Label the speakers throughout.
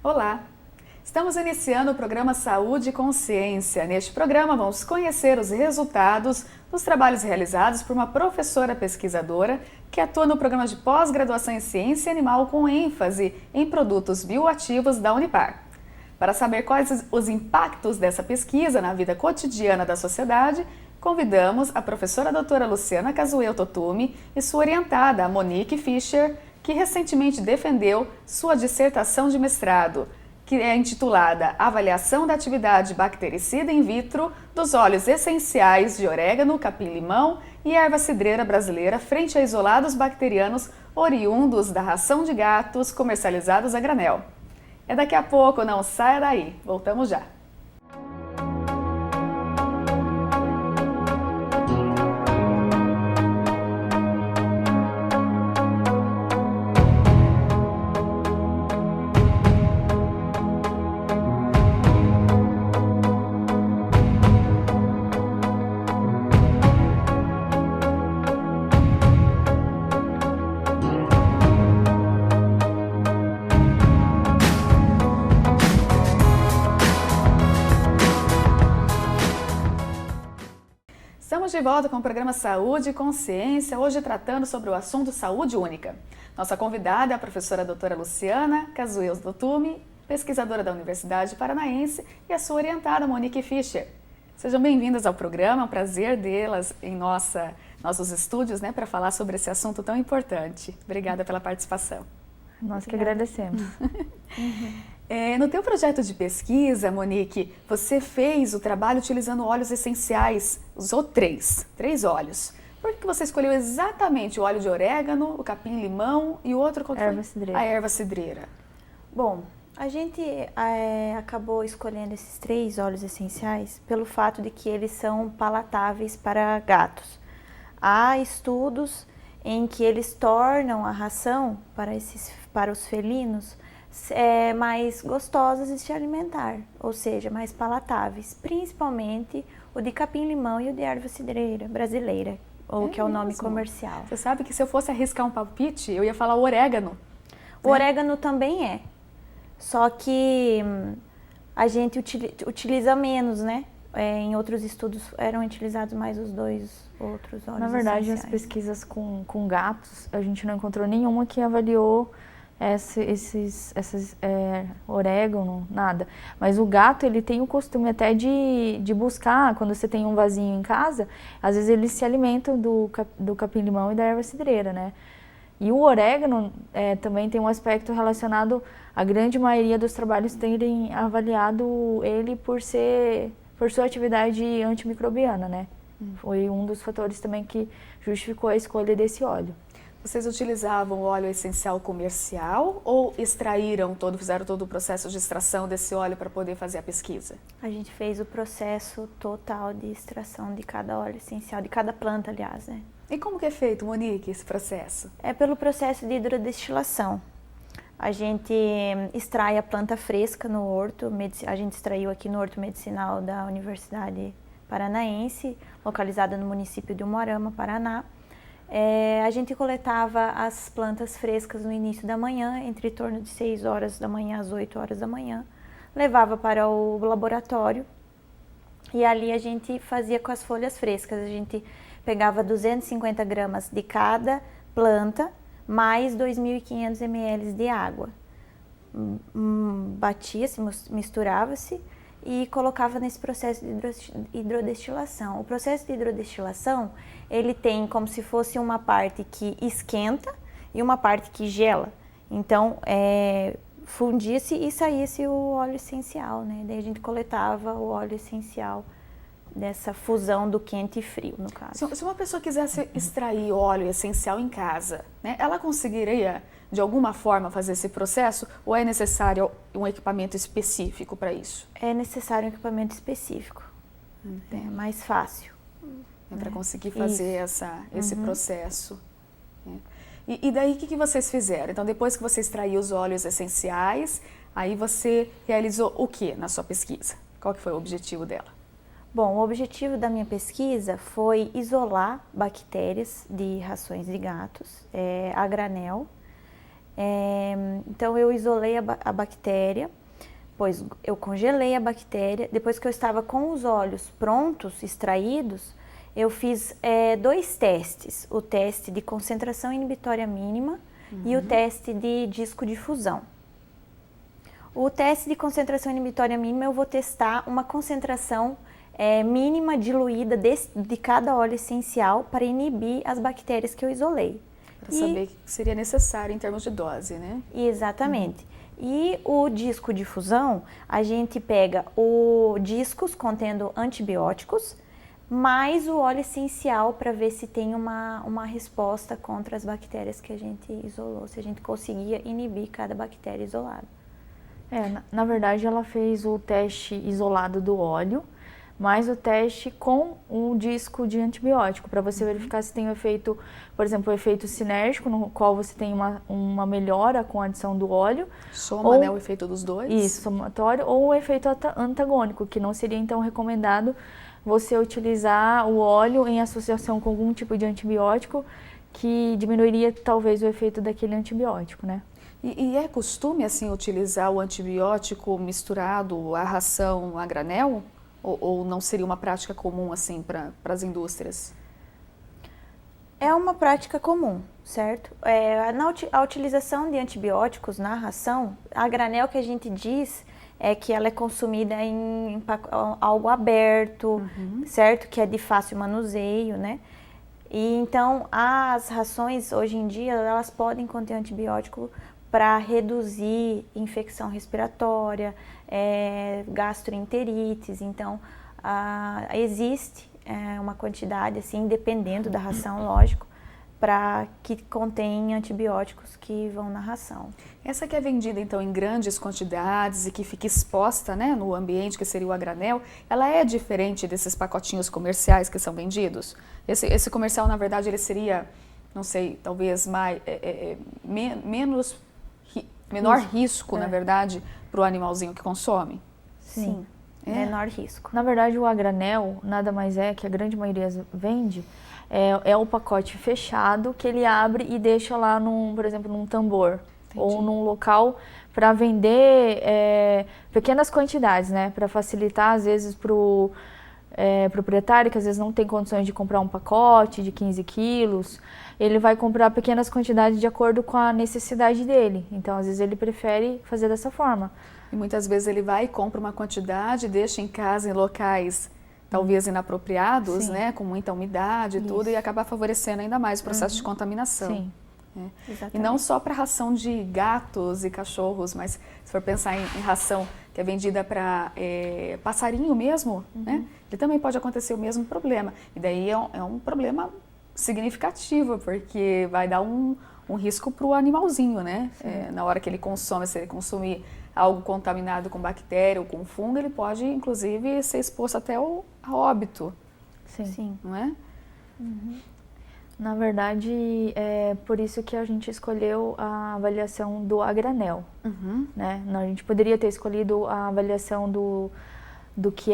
Speaker 1: Olá! Estamos iniciando o programa Saúde e Consciência. Neste programa vamos conhecer os resultados dos trabalhos realizados por uma professora pesquisadora que atua no programa de pós-graduação em Ciência Animal com ênfase em produtos bioativos da Unipar. Para saber quais os impactos dessa pesquisa na vida cotidiana da sociedade, convidamos a professora doutora Luciana Kazuyo Totumi e sua orientada, Monique Fischer, que recentemente defendeu sua dissertação de mestrado, que é intitulada Avaliação da atividade bactericida in vitro dos óleos essenciais de orégano, capim-limão e erva cidreira brasileira frente a isolados bacterianos oriundos da ração de gatos comercializados a granel. É daqui a pouco, não saia daí. Voltamos já. Estamos de volta com o programa Saúde e Consciência, hoje tratando sobre o assunto saúde única. Nossa convidada é a professora doutora Luciana Kazuyo Totumi, pesquisadora da Universidade Paranaense, e a sua orientada Monique Fischer. Sejam bem-vindas ao programa, é um prazer delas em nossos estúdios, para falar sobre esse assunto tão importante. Obrigada pela participação.
Speaker 2: Nós que agradecemos.
Speaker 1: No teu projeto de pesquisa, Monique, você fez o trabalho utilizando óleos essenciais, usou três óleos. Por que você escolheu exatamente o óleo de orégano, o capim-limão e o outro qual que foi?
Speaker 2: Erva cidreira.
Speaker 1: A erva cidreira.
Speaker 3: Bom, a gente acabou escolhendo esses 3 óleos essenciais pelo fato de que eles são palatáveis para gatos. Há estudos em que eles tornam a ração para os felinos mais gostosas de se alimentar, ou seja, mais palatáveis, principalmente o de capim-limão e o de erva cidreira brasileira, ou que é o nome comercial.
Speaker 1: Você sabe que se eu fosse arriscar um palpite, eu ia falar o orégano.
Speaker 3: O orégano também é, só que a gente utiliza menos, né? Em outros estudos eram utilizados mais os 2 outros óleos.
Speaker 2: Na verdade,
Speaker 3: essenciais.
Speaker 2: as pesquisas com gatos, a gente não encontrou nenhuma que avaliou orégano, nada. Mas o gato, ele tem o costume até de buscar, quando você tem um vasinho em casa, às vezes eles se alimentam do capim-limão e da erva cidreira, né? E o orégano também tem um aspecto relacionado à grande maioria dos trabalhos terem avaliado ele por sua atividade antimicrobiana, né? Foi um dos fatores também que justificou a escolha desse óleo.
Speaker 1: Vocês utilizavam o óleo essencial comercial ou fizeram todo o processo de extração desse óleo para poder fazer a pesquisa?
Speaker 3: A gente fez o processo total de extração de cada óleo essencial, de cada planta, aliás, né?
Speaker 1: E como que é feito, Monique, esse processo?
Speaker 3: É pelo processo de hidrodestilação. A gente extrai a planta fresca no horto, a gente extraiu aqui no Horto Medicinal da Universidade Paranaense, localizada no município de Umuarama, Paraná. A gente coletava as plantas frescas no início da manhã, entre torno de 6 horas da manhã às 8 horas da manhã, levava para o laboratório e ali a gente fazia com as folhas frescas. A gente pegava 250 gramas de cada planta, mais 2.500 ml de água. Batia-se, misturava-se e colocava nesse processo de hidrodestilação. O processo de hidrodestilação, ele tem como se fosse uma parte que esquenta e uma parte que gela. Então, fundia-se e saía-se o óleo essencial, né? Daí a gente coletava o óleo essencial dessa fusão do quente e frio, no caso.
Speaker 1: Se uma pessoa quisesse extrair óleo essencial em casa, né, ela conseguiria, de alguma forma, fazer esse processo ou é necessário um equipamento específico para isso?
Speaker 3: É necessário um equipamento específico. É mais fácil.
Speaker 1: Para conseguir fazer esse processo. Né? E daí, o que vocês fizeram? Então, depois que você extraiu os óleos essenciais, aí você realizou o que na sua pesquisa? Qual que foi o objetivo dela?
Speaker 3: Bom, o objetivo da minha pesquisa foi isolar bactérias de rações de gatos a granel Então eu isolei a bactéria, pois eu congelei a bactéria. Depois que eu estava com os óleos prontos, extraídos, eu fiz 2 testes. O teste de concentração inibitória mínima e o teste de disco de fusão. O teste de concentração inibitória mínima eu vou testar uma concentração mínima diluída de cada óleo essencial para inibir as bactérias que eu isolei.
Speaker 1: Para saber o que seria necessário em termos de dose, né?
Speaker 3: Exatamente. E o disco de fusão, a gente pega discos contendo antibióticos, mais o óleo essencial para ver se tem uma resposta contra as bactérias que a gente isolou, se a gente conseguia inibir cada bactéria isolada.
Speaker 2: Na verdade, ela fez o teste isolado do óleo, mais o teste com um disco de antibiótico, para você verificar se tem o efeito, por exemplo, o efeito sinérgico, no qual você tem uma melhora com a adição do óleo.
Speaker 1: Soma, né, o efeito dos dois?
Speaker 2: Isso, somatório, ou o efeito antagônico, que não seria então recomendado você utilizar o óleo em associação com algum tipo de antibiótico que diminuiria talvez o efeito daquele antibiótico, né?
Speaker 1: E é costume, assim, utilizar o antibiótico misturado à ração a granel? Ou não seria uma prática comum, assim, para as indústrias?
Speaker 3: É uma prática comum, certo? A utilização de antibióticos na ração, a granel que a gente diz é que ela é consumida em algo aberto, certo? Que é de fácil manuseio, né? E então, as rações, hoje em dia, elas podem conter antibiótico para reduzir infecção respiratória, gastroenterites. Então, existe uma quantidade, assim, dependendo da ração, lógico, para que contém antibióticos que vão na ração.
Speaker 1: Essa que é vendida, então, em grandes quantidades e que fica exposta, né, no ambiente, que seria o a granel, ela é diferente desses pacotinhos comerciais que são vendidos? Esse comercial, na verdade, ele seria, não sei, talvez menor risco, na verdade, para o animalzinho que consome?
Speaker 3: Sim, menor risco.
Speaker 2: Na verdade, o a granel nada mais é que a grande maioria vende, é o pacote fechado que ele abre e deixa lá, por exemplo, num tambor. Entendi. Ou num local para vender pequenas quantidades, né? Para facilitar, às vezes, para o proprietário, que às vezes não tem condições de comprar um pacote de 15 quilos, ele vai comprar pequenas quantidades de acordo com a necessidade dele. Então, às vezes, ele prefere fazer dessa forma.
Speaker 1: E muitas vezes ele vai e compra uma quantidade, deixa em casa em locais talvez inapropriados, né, com muita umidade e tudo, e acaba favorecendo ainda mais o processo de contaminação.
Speaker 2: Sim.
Speaker 1: E não só para ração de gatos e cachorros, mas se for pensar em ração que é vendida para passarinho mesmo, né, ele também pode acontecer o mesmo problema. E daí é um problema significativo, porque vai dar um risco para o animalzinho, né? Na hora que ele consome, se ele consumir algo contaminado com bactéria ou com fungo, ele pode, inclusive, ser exposto até a óbito.
Speaker 2: Sim.
Speaker 1: Não é?
Speaker 2: Na verdade, é por isso que a gente escolheu a avaliação do a granel, né? A gente poderia ter escolhido a avaliação do que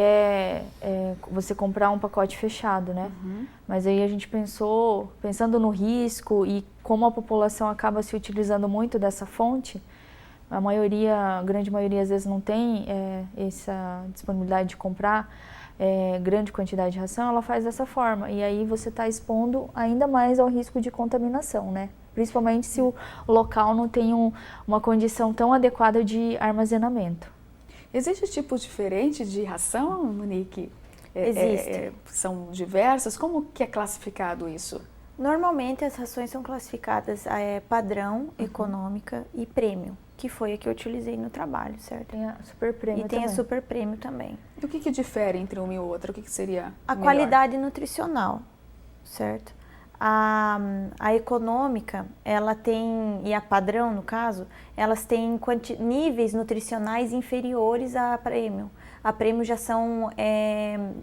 Speaker 2: você comprar um pacote fechado, né? Mas aí a gente pensando no risco e como a população acaba se utilizando muito dessa fonte, a grande maioria às vezes não tem essa disponibilidade de comprar grande quantidade de ração, ela faz dessa forma. E aí você está expondo ainda mais ao risco de contaminação, né? Principalmente se o local não tem uma condição tão adequada de armazenamento.
Speaker 1: Existe tipos diferentes de ração, Monique?
Speaker 3: Existe.
Speaker 1: São diversas? Como que é classificado isso?
Speaker 3: Normalmente as rações são classificadas padrão, econômica e prêmio, que foi a que eu utilizei no trabalho, certo?
Speaker 2: Tem a super prêmio
Speaker 3: também. E tem a super prêmio também.
Speaker 1: E o que difere entre uma e outra? O que seria
Speaker 3: a
Speaker 1: melhor?
Speaker 3: Qualidade nutricional, certo? A econômica, ela tem, e a padrão no caso, elas têm níveis nutricionais inferiores à premium. A premium já são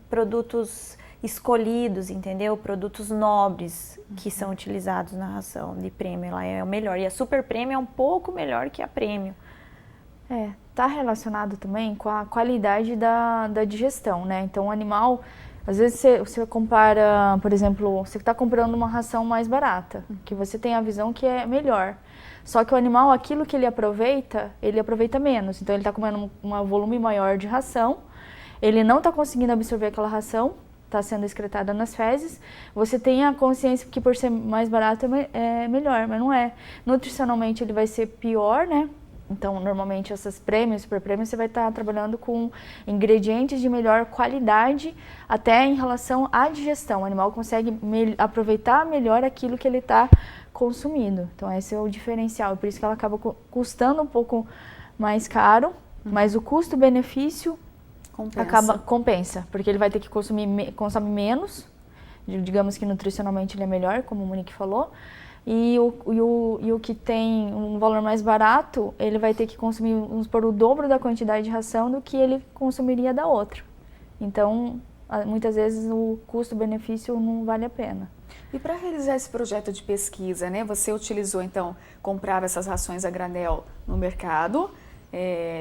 Speaker 3: produtos escolhidos, entendeu? Produtos nobres que são utilizados na ração de premium, ela é o melhor. E a super premium é um pouco melhor que a premium.
Speaker 2: Tá relacionado também com a qualidade da digestão, né? Então o animal, Às vezes você compara, por exemplo, você está comprando uma ração mais barata, que você tem a visão que é melhor. Só que o animal, aquilo que ele aproveita menos. Então ele está comendo um volume maior de ração, ele não está conseguindo absorver aquela ração, está sendo excretada nas fezes. Você tem a consciência que por ser mais barato é melhor, mas não é. Nutricionalmente ele vai ser pior, né? Então, normalmente, essas prêmios, super prêmios, você vai estar trabalhando com ingredientes de melhor qualidade, até em relação à digestão. O animal consegue aproveitar melhor aquilo que ele está consumindo. Então, esse é o diferencial. Por isso que ela acaba custando um pouco mais caro, mas o custo-benefício compensa, porque ele vai ter que consome menos, digamos que nutricionalmente ele é melhor, como o Monique falou. E o que tem um valor mais barato, ele vai ter que consumir, vamos supor, o dobro da quantidade de ração do que ele consumiria da outra. Então, muitas vezes o custo-benefício não vale a pena.
Speaker 1: E para realizar esse projeto de pesquisa, né, você utilizou, então, comprava essas rações a granel no mercado,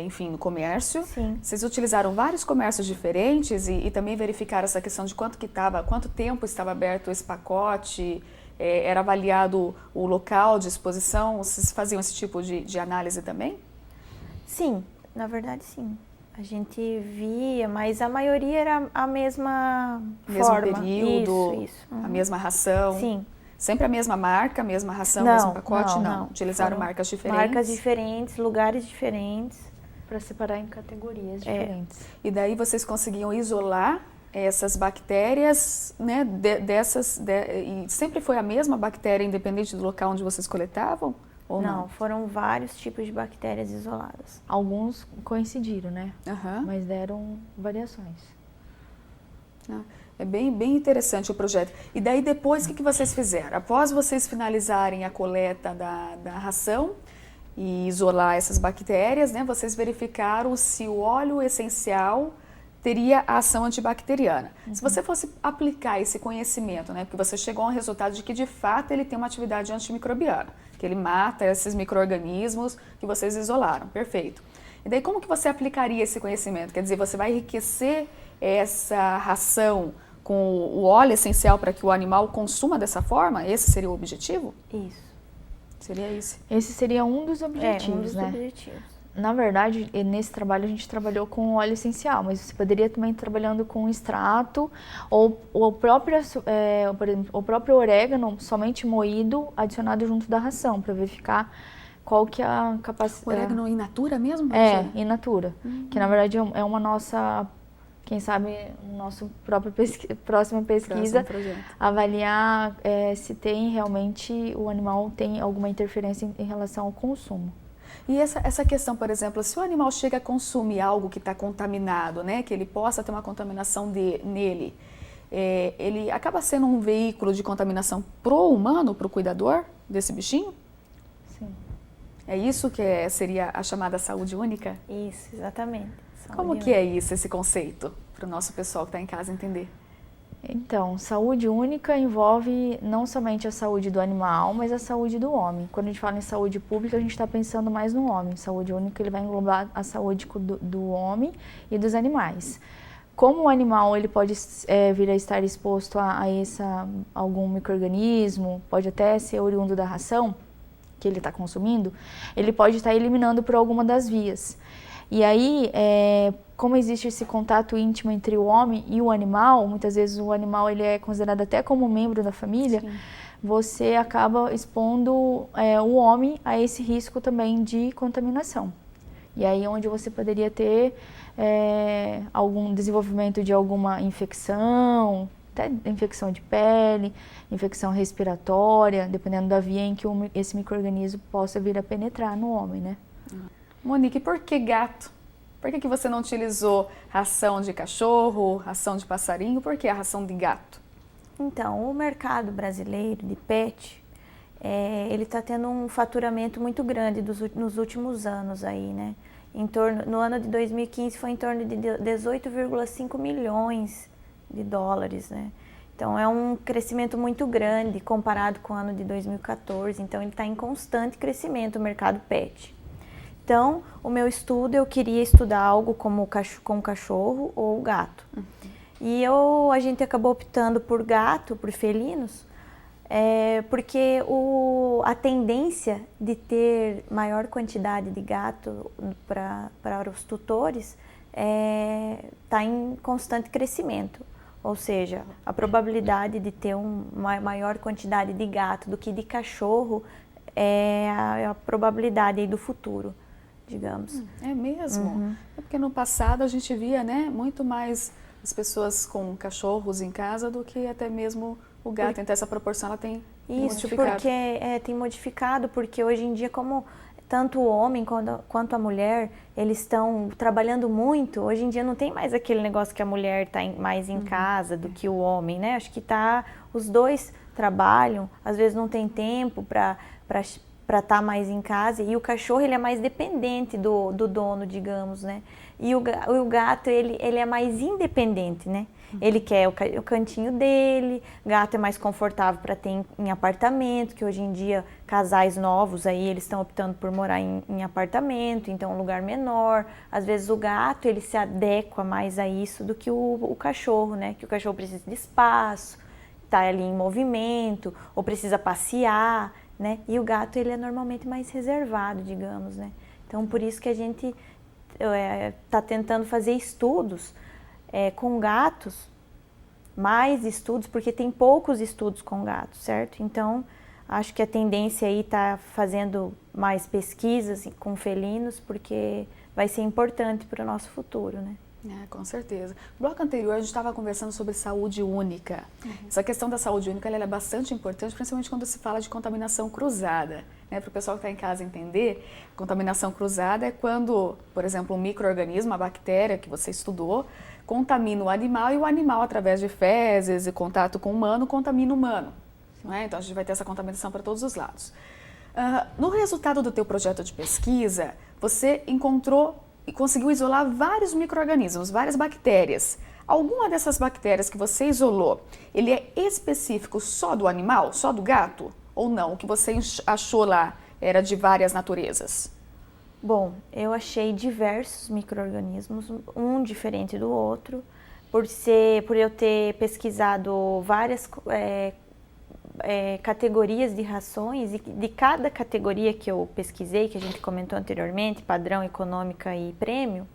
Speaker 1: enfim, no comércio.
Speaker 3: Sim.
Speaker 1: Vocês utilizaram vários comércios diferentes e também verificaram essa questão de quanto tempo estava aberto esse pacote, era avaliado o local de exposição? Vocês faziam esse tipo de análise também?
Speaker 3: Sim, na verdade sim. A gente via, mas a maioria era a mesma forma.
Speaker 1: Mesmo período,
Speaker 3: isso.
Speaker 1: a mesma ração?
Speaker 3: Sim.
Speaker 1: Sempre a mesma marca, a mesma ração,
Speaker 3: Não,
Speaker 1: mesmo pacote?
Speaker 3: não.
Speaker 1: Utilizaram
Speaker 3: Foram
Speaker 1: marcas diferentes?
Speaker 3: Marcas diferentes, lugares diferentes.
Speaker 2: Para separar em categorias diferentes.
Speaker 1: E daí vocês conseguiam isolar essas bactérias, né, e sempre foi a mesma bactéria, independente do local onde vocês coletavam? Ou não?
Speaker 3: Foram vários tipos de bactérias isoladas.
Speaker 2: Alguns coincidiram, né?
Speaker 1: Aham.
Speaker 2: Mas deram variações.
Speaker 1: É bem interessante o projeto. E daí depois, o que vocês fizeram? Após vocês finalizarem a coleta da ração e isolar essas bactérias, né, vocês verificaram se o óleo essencial teria a ação antibacteriana. Se você fosse aplicar esse conhecimento, né, porque você chegou a um resultado de que de fato ele tem uma atividade antimicrobiana, que ele mata esses micro-organismos que vocês isolaram, perfeito. E daí como que você aplicaria esse conhecimento? Quer dizer, você vai enriquecer essa ração com o óleo essencial para que o animal consuma dessa forma? Esse seria o objetivo?
Speaker 3: Isso.
Speaker 1: Seria isso?
Speaker 2: Esse seria um dos objetivos,
Speaker 3: um dos
Speaker 2: né?
Speaker 3: objetivos.
Speaker 2: Na verdade, nesse trabalho a gente trabalhou com óleo essencial, mas você poderia também estar trabalhando com extrato ou o próprio orégano somente moído, adicionado junto da ração, para verificar qual que é a capacidade.
Speaker 1: O orégano in natura mesmo?
Speaker 2: In natura, que na verdade é uma nossa, quem sabe, nossa próxima pesquisa, avaliar se tem realmente, o animal tem alguma interferência em relação ao consumo.
Speaker 1: E essa questão, por exemplo, se o animal chega a consumir algo que está contaminado, né, que ele possa ter uma contaminação nele, ele acaba sendo um veículo de contaminação pro humano, pro cuidador desse bichinho?
Speaker 2: Sim.
Speaker 1: É isso que seria a chamada saúde única?
Speaker 3: Isso, exatamente.
Speaker 1: Como que é isso, esse conceito, para o nosso pessoal que está em casa entender?
Speaker 2: Então, saúde única envolve não somente a saúde do animal, mas a saúde do homem. Quando a gente fala em saúde pública, a gente está pensando mais no homem. Saúde única, ele vai englobar a saúde do homem e dos animais. Como o animal ele pode vir a estar exposto a algum micro-organismo, pode até ser oriundo da ração que ele está consumindo, ele pode estar eliminando por alguma das vias. E aí, como existe esse contato íntimo entre o homem e o animal, muitas vezes o animal ele é considerado até como membro da família, sim, você acaba expondo o homem a esse risco também de contaminação. E aí onde você poderia ter algum desenvolvimento de alguma infecção, até infecção de pele, infecção respiratória, dependendo da via em que esse micro-organismo possa vir a penetrar no homem, né?
Speaker 1: Monique, por que gato? Por que você não utilizou ração de cachorro, ração de passarinho? Por que a ração de gato?
Speaker 3: Então, o mercado brasileiro de pet, ele está tendo um faturamento muito grande nos últimos anos aí, né? No ano de 2015 foi em torno de 18,5 milhões de dólares, né? Então, é um crescimento muito grande comparado com o ano de 2014. Então, ele está em constante crescimento, o mercado pet. Então, o meu estudo, eu queria estudar algo como com cachorro ou gato. E a gente acabou optando por gato, por felinos, porque a tendência de ter maior quantidade de gato para os tutores está em constante crescimento. Ou seja, a probabilidade de ter uma maior quantidade de gato do que de cachorro é a probabilidade aí do futuro, digamos.
Speaker 1: É mesmo?
Speaker 3: Uhum.
Speaker 1: É porque no passado a gente via, né, muito mais as pessoas com cachorros em casa do que até mesmo o gato. Então essa proporção ela tem modificado.
Speaker 3: Porque tem modificado, porque hoje em dia, como tanto o homem quanto a mulher, eles estão trabalhando muito. Hoje em dia não tem mais aquele negócio que a mulher está mais em casa do que o homem, né? Acho que os dois trabalham, às vezes não tem tempo para estar mais em casa, e o cachorro ele é mais dependente do dono, digamos, né? E o gato ele é mais independente, né? Ele quer o cantinho dele, gato é mais confortável para ter em apartamento, que hoje em dia casais novos aí eles estão optando por morar em apartamento, então um lugar menor. Às vezes o gato ele se adequa mais a isso do que o cachorro, né? Que o cachorro precisa de espaço, tá ali em movimento, ou precisa passear, né? E o gato ele é normalmente mais reservado, digamos, né? Então por isso que a gente está tentando fazer estudos com gatos, mais estudos, porque tem poucos estudos com gatos, certo? Então, acho que a tendência aí está fazendo mais pesquisas com felinos, porque vai ser importante para o nosso futuro, né?
Speaker 1: Com certeza. No bloco anterior, a gente estava conversando sobre saúde única. Essa questão da saúde única ela é bastante importante, principalmente quando se fala de contaminação cruzada. Né? Para o pessoal que está em casa entender, contaminação cruzada é quando, por exemplo, um micro-organismo, a bactéria que você estudou, contamina o animal e o animal, através de fezes e contato com o humano, contamina o humano. Né? Então, a gente vai ter essa contaminação para todos os lados. No resultado do teu projeto de pesquisa, você encontrou e conseguiu isolar vários micro-organismos, várias bactérias. Alguma dessas bactérias que você isolou, ele é específico só do animal, só do gato? Ou não? O que você achou lá era de várias naturezas?
Speaker 3: Bom, eu achei diversos micro-organismos, um diferente do outro, por eu ter pesquisado várias categorias de rações, e de cada categoria que eu pesquisei, que a gente comentou anteriormente, padrão, econômica e prêmio,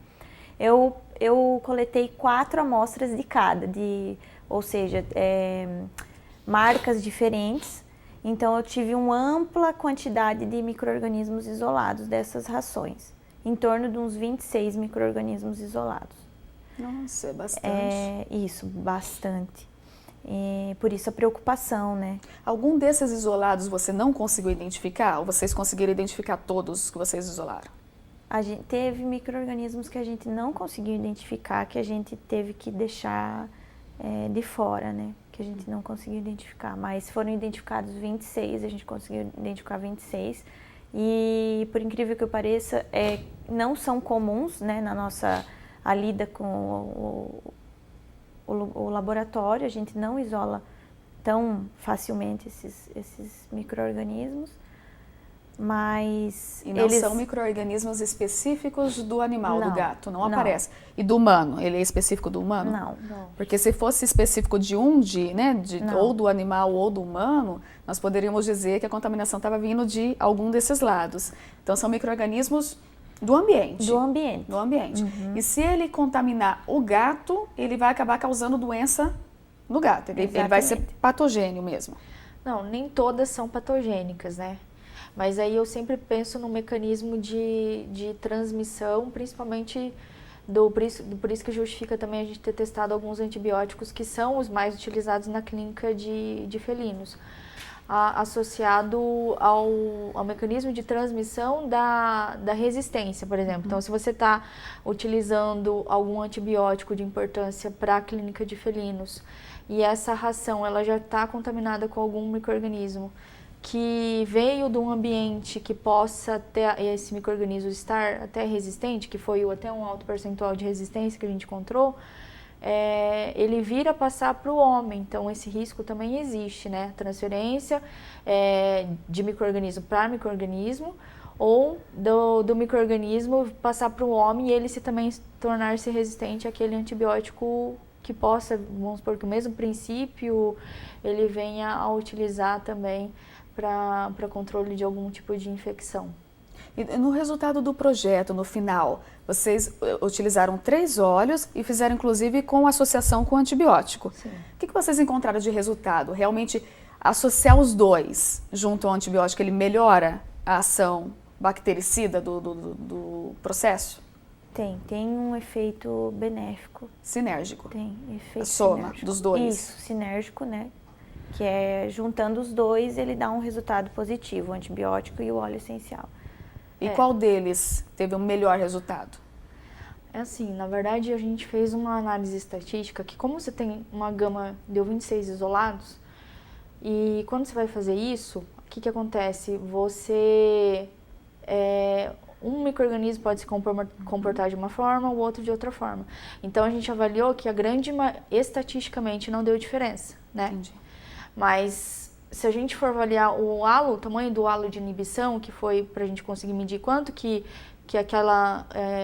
Speaker 3: eu coletei 4 amostras de cada, ou seja, marcas diferentes. Então eu tive uma ampla quantidade de micro-organismos isolados dessas rações, em torno de uns 26 micro-organismos isolados.
Speaker 1: Nossa, é bastante.
Speaker 3: Isso, bastante. Por isso a preocupação, né?
Speaker 1: Algum desses isolados você não conseguiu identificar? Ou vocês conseguiram identificar todos os que vocês isolaram?
Speaker 3: A gente teve micro-organismos que a gente não conseguiu identificar, que a gente teve que deixar de fora, né? Que a gente não conseguiu identificar. Mas foram identificados 26, a gente conseguiu identificar 26. E, por incrível que pareça, não são comuns, né? Na nossa lida com o laboratório, a gente não isola tão facilmente esses micro-organismos, mas
Speaker 1: E não são micro-organismos específicos do animal, do gato, não aparece. E do humano, ele é específico do humano?
Speaker 3: Não.
Speaker 1: Porque se fosse específico de ou do animal ou do humano, nós poderíamos dizer que a contaminação estava vindo de algum desses lados. Então são micro-organismos do ambiente.
Speaker 3: Do ambiente.
Speaker 1: Do ambiente.
Speaker 3: Uhum.
Speaker 1: E se ele contaminar o gato, ele vai acabar causando doença no gato. Ele vai ser patogênio mesmo.
Speaker 2: Não, nem todas são patogênicas, né? Mas aí eu sempre penso no mecanismo de transmissão, principalmente por isso que justifica também a gente ter testado alguns antibióticos que são os mais utilizados na clínica de felinos, associado ao mecanismo de transmissão da resistência, por exemplo. Então, se você está utilizando algum antibiótico de importância para a clínica de felinos e essa ração ela já está contaminada com algum micro-organismo que veio de um ambiente que possa ter esse micro-organismo estar até resistente, que foi até um alto percentual de resistência que a gente encontrou, ele vira passar para o homem. Então, esse risco também existe, né? Transferência de micro-organismo para micro-organismo, ou do micro-organismo passar para o homem e ele também tornar-se resistente àquele antibiótico que possa, vamos supor que o mesmo princípio ele venha a utilizar também para controle de algum tipo de infecção.
Speaker 1: E no resultado do projeto, no final, vocês utilizaram 3 óleos e fizeram inclusive com associação com antibiótico.
Speaker 2: Sim.
Speaker 1: O que vocês encontraram de resultado? Realmente associar os dois junto ao antibiótico, ele melhora a ação bactericida do processo?
Speaker 3: Tem um efeito benéfico.
Speaker 1: Sinérgico.
Speaker 3: Tem efeito
Speaker 1: A soma
Speaker 3: sinérgico.
Speaker 1: dos dois.
Speaker 3: Isso, sinérgico, né? Que é juntando os dois, ele dá um resultado positivo, o antibiótico e o óleo essencial.
Speaker 1: E qual deles teve um melhor resultado?
Speaker 2: É assim, na verdade a gente fez uma análise estatística que como você tem uma gama, deu 26 isolados, e quando você vai fazer isso, o que acontece? Um micro-organismo pode se comportar de uma forma, o outro de outra forma. Então a gente avaliou que estatisticamente não deu diferença, né?
Speaker 1: Entendi.
Speaker 2: Mas se a gente for avaliar o tamanho do halo de inibição, que foi para a gente conseguir medir quanto que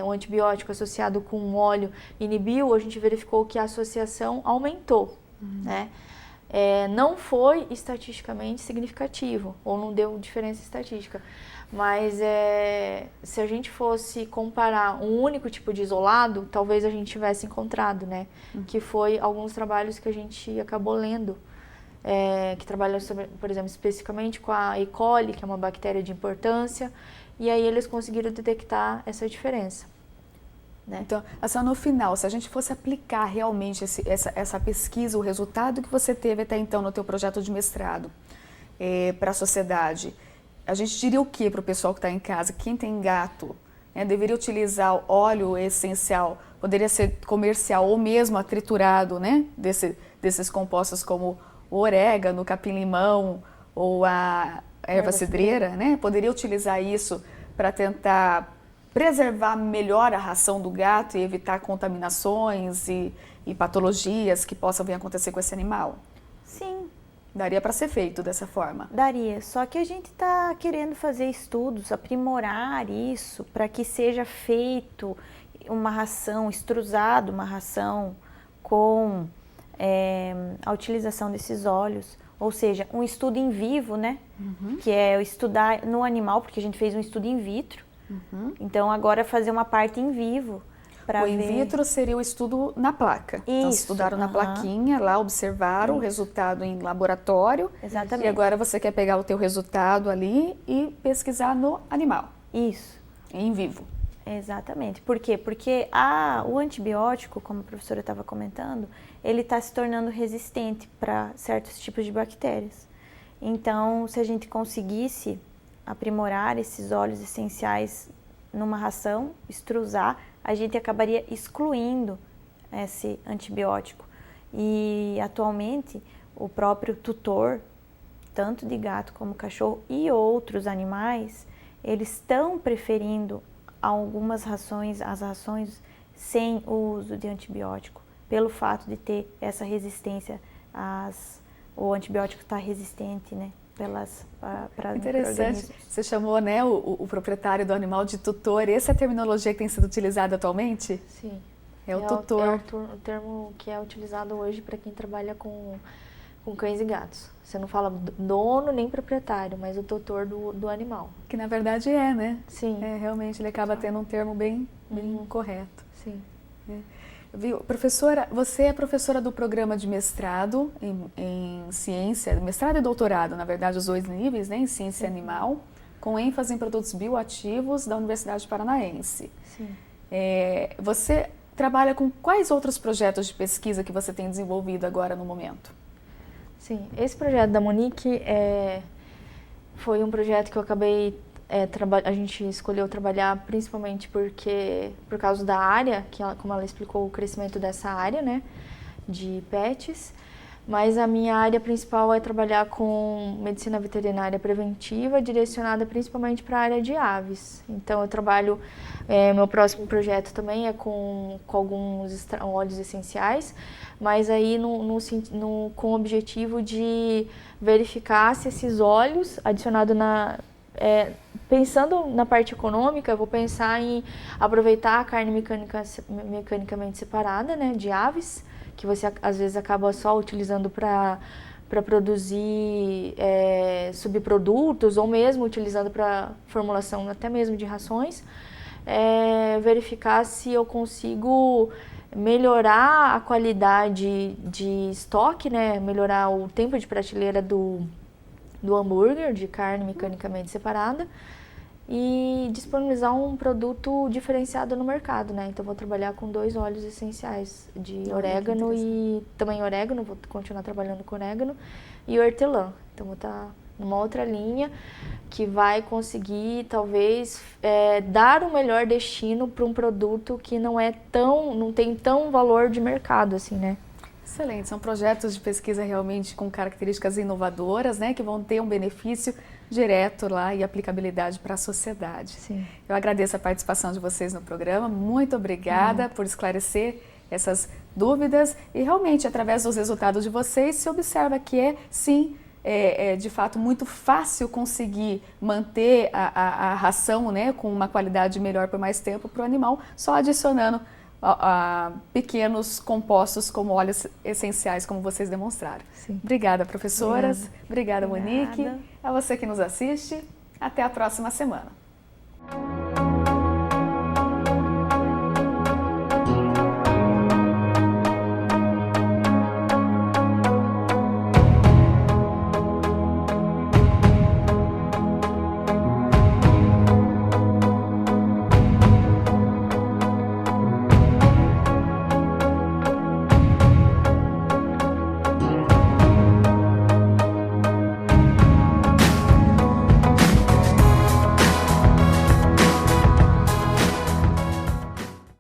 Speaker 2: o antibiótico associado com o óleo inibiu, a gente verificou que a associação aumentou, né? Não foi estatisticamente significativo, ou não deu diferença estatística, mas se a gente fosse comparar um único tipo de isolado, talvez a gente tivesse encontrado, né? Que foi alguns trabalhos que a gente acabou lendo, que trabalham, por exemplo, especificamente com a E. coli, que é uma bactéria de importância, e aí eles conseguiram detectar essa diferença. Né?
Speaker 1: Então, assim, no final, se a gente fosse aplicar realmente essa pesquisa, o resultado que você teve até então no teu projeto de mestrado para a sociedade, a gente diria o que para o pessoal que está em casa? Quem tem gato, né, deveria utilizar óleo essencial, poderia ser comercial ou mesmo triturado, né, desses compostos como o orégano, o capim-limão ou a erva cidreira, né? Poderia utilizar isso para tentar preservar melhor a ração do gato e evitar contaminações e patologias que possam vir a acontecer com esse animal?
Speaker 3: Sim.
Speaker 1: Daria para ser feito dessa forma?
Speaker 3: Daria, só que a gente está querendo fazer estudos, aprimorar isso para que seja feito uma ração, extrusado uma ração com a utilização desses óleos, ou seja, um estudo em vivo, né? Que é estudar no animal, porque a gente fez um estudo in vitro, então agora fazer uma parte em vivo.
Speaker 1: O in vitro seria o estudo na placa.
Speaker 3: Isso,
Speaker 1: então, estudaram na plaquinha, lá observaram o resultado em laboratório.
Speaker 3: Exatamente.
Speaker 1: E agora você quer pegar o teu resultado ali e pesquisar no animal.
Speaker 3: Isso.
Speaker 1: Em vivo.
Speaker 3: Exatamente. Por quê? Porque o antibiótico, como a professora estava comentando, ele está se tornando resistente para certos tipos de bactérias. Então, se a gente conseguisse aprimorar esses óleos essenciais numa ração, extrusar, a gente acabaria excluindo esse antibiótico. E atualmente o próprio tutor, tanto de gato como cachorro e outros animais, eles estão preferindo algumas rações, as rações sem o uso de antibiótico, pelo fato de ter essa resistência, o antibiótico está resistente, né? Para
Speaker 1: Interessante. Você chamou, né, o proprietário do animal de tutor. Essa é a terminologia que tem sido utilizada atualmente?
Speaker 2: Sim.
Speaker 1: É o tutor.
Speaker 2: É o termo que é utilizado hoje para quem trabalha com cães e gatos. Você não fala dono nem proprietário, mas o tutor do animal.
Speaker 1: Que na verdade é, né?
Speaker 2: Sim.
Speaker 1: Realmente ele acaba tendo um termo bem correto.
Speaker 2: Sim.
Speaker 1: Viu? Professora, você é professora do programa de mestrado em ciência, mestrado e doutorado, na verdade, os 2 níveis, né, em ciência animal, com ênfase em produtos bioativos da Universidade Paranaense.
Speaker 2: Sim.
Speaker 1: Você trabalha com quais outros projetos de pesquisa que você tem desenvolvido agora no momento?
Speaker 2: Sim, esse projeto da Monique foi um projeto que eu acabei a gente escolheu trabalhar principalmente por causa da área, como ela explicou, o crescimento dessa área, né, de pets, mas a minha área principal é trabalhar com medicina veterinária preventiva, direcionada principalmente para a área de aves. Então eu trabalho, meu próximo projeto também é com alguns óleos essenciais, mas aí com o objetivo de verificar se esses óleos adicionados pensando na parte econômica, eu vou pensar em aproveitar a carne mecanicamente separada, né, de aves, que você às vezes acaba só utilizando para produzir subprodutos ou mesmo utilizando para formulação até mesmo de rações, verificar se eu consigo melhorar a qualidade de estoque, né? Melhorar o tempo de prateleira do hambúrguer, de carne mecanicamente separada, e disponibilizar um produto diferenciado no mercado, né? Então, vou trabalhar com 2 óleos essenciais de orégano e também orégano, vou continuar trabalhando com orégano e hortelã. Então, vou estar numa outra linha que vai conseguir, talvez, dar o melhor destino para um produto que não tem tão valor de mercado, assim, né?
Speaker 1: Excelente, são projetos de pesquisa realmente com características inovadoras, né, que vão ter um benefício direto lá e aplicabilidade para a sociedade.
Speaker 2: Sim.
Speaker 1: Eu agradeço a participação de vocês no programa, muito obrigada por esclarecer essas dúvidas e realmente através dos resultados de vocês se observa que sim, de fato muito fácil conseguir manter a ração, né, com uma qualidade melhor por mais tempo para o animal, só adicionando pequenos compostos como óleos essenciais, como vocês demonstraram.
Speaker 2: Sim.
Speaker 1: Obrigada, professoras. Obrigada, Monique. A você que nos assiste. Até a próxima semana.